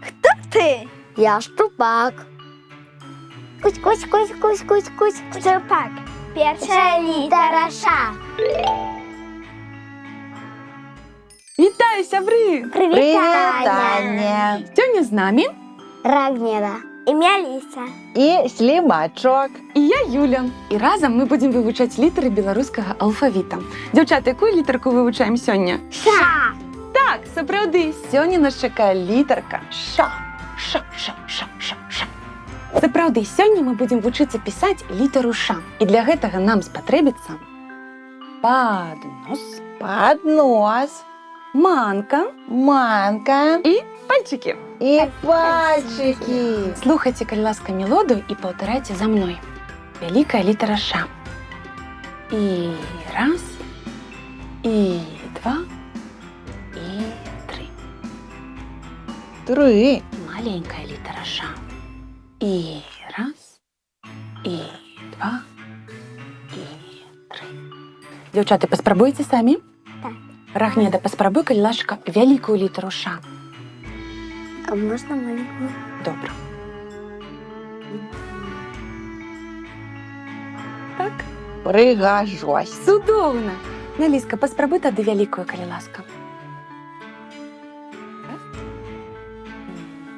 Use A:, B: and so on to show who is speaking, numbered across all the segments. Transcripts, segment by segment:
A: Хто ти?
B: Я Штупак. Кусь-кусь-кусь-кусь-кусь-кусь.
A: Штурпак. Перша літера Ш.
C: Вітаю, сябри!
B: Привітання.
C: Сьогодні з нами
B: Рагнеда.
A: Ім'я Ліся.
D: І слімачок.
C: і я, Юля. І разом ми будемо вивчати літери білоруського алфавіта. Дівчата, яку літерку вивчаємо сьогодні?
A: Ша.
C: Так, справді, сьогодні нас чекає літерка Ш. Ш, Ш, Ш, Ш, Ш. Це правда, сьогодні ми будемо вчитися писати літеру Ш. І для гэтага нам спотребиться поднос,
D: Поднос,
C: манка
D: манка
C: і пальчики.
D: і пальчики.
C: Слухайте, коль ласка, мелодию и повторяйте за мной. Великая литера Ш. И раз, и два, и три.
D: 3.
C: Маленькая литера Ш. И раз, и два, и три. Девчата, поспробуйте сами.
A: Так.
C: Рахнеда, поспробуй, коль ласка, великую литеру Ш.
B: А можна маленькую?
C: Добре. Так.
D: Пригожусь.
C: Судовно. Наліска, поспробуй тоді великую, коли ласка. Раз,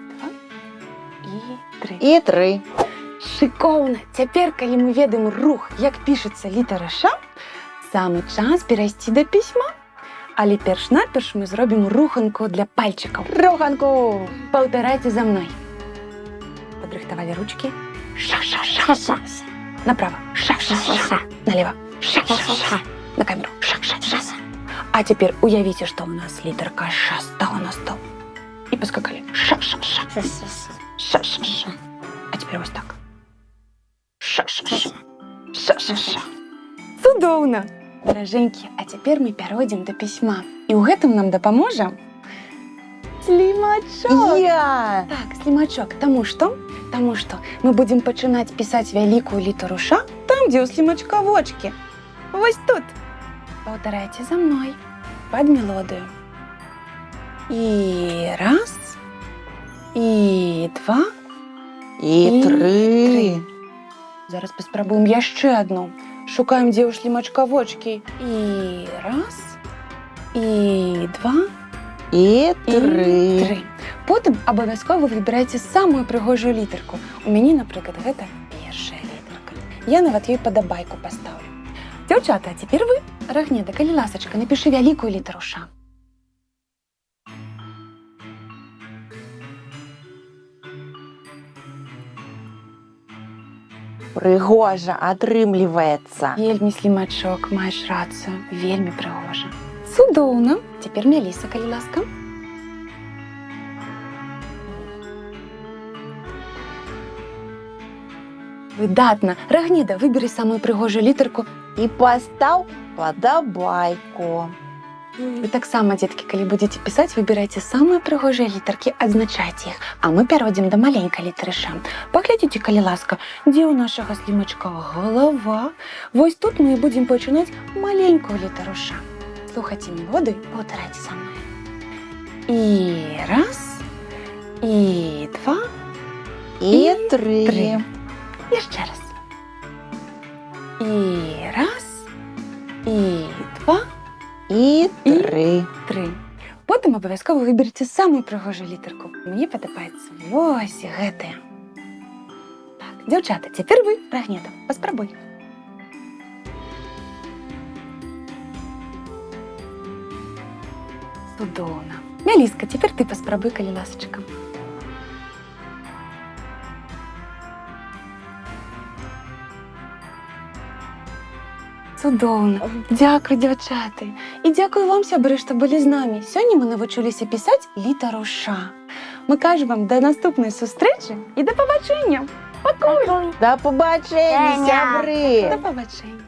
C: два і три.
D: І 3.
C: Шиковно. Тепер, коли ми ведемо рух, як пишеться літера Ш, саме час перейти до письма. Але перш-наперш ми зробимо руханку для пальчиків.
D: Руханку.
C: Повторяйте за мною. Подрихтовали ручки. Ша-ша-ша.
B: Ша-ша.
C: Направо. Ша-ша-ша. Налево. Ша-ша-ша. На камеру. Ша-ша-ша. А теперь уявите, что у нас литерка Ш стала на стол. И поскакали. Ша-ша-ша.
B: Ша-ша-ша.
C: Ша-ша-ша. А теперь вот так. Ша-ша-ша. Ша-ша-ша. Судовно. Дороженькі, а тепер ми перейдемо до письма. І у гэтым нам дапаможа слімачок.
D: Я.
C: Так, слімачок. Тому що ми будемо починати писати велику літеру Ш там, де у слімачка вочки. Ось тут. Повторяйте за мною під мелодію. І раз, і два,
D: І
C: І
D: 3.
C: Зараз поспробуємо ще одну. Шукаємо, де у слімачка вочки. І раз, і два,
D: І
C: і
D: 3.
C: три. Потім обов'язково вибирайте саму пригожу літерку. У мене, наприклад, це перша літерка. Я навіть їй подобайку поставлю. Дівчата, а тепер ви, Рахнеда, коли ласочка, напиши велику літеру Ш.
D: Пригожа атрымліваецца.
C: Вельмі, слімачок, маєш рацію. Вельмі пригожа. Судовно. Тепер Меліса, коли ласка. Видатно. Рагніда, вибери саму пригожу літерку.
D: І постав подобайку.
C: Ви так само, дітки, коли будете писати, вибирайте самые пригожі літерки, відзначайте їх. А ми перейдемо до маленької літери Ш. Поглядіть, коли ласка, де у нашого слімачка голова. Ось тут ми і будемо починати маленьку літеру Ш. Слухайте мелодію, повторяйте за мною. І раз, і два,
D: І
C: І
D: 3.
C: три. І ще раз. І раз, і два,
D: І
C: І
D: 3.
C: три. Потім обов'язково виберіть саму пригожу літерку. Мені подобається ось гэта. Так, дівчата, тепер ви, Рагнеда, поспробуй. Судовно. Меліска, тепер ти поспробуй, коли ласочка. Судовно. Дякую, дівчата. І дякую вам, сябри, що були з нами. Сьогодні ми навчилися писати літеру Ш. Ми кажемо вам до наступної зустрічі і до побачення.
D: До побачення,
B: Женя.
D: сябри!
C: До побачення.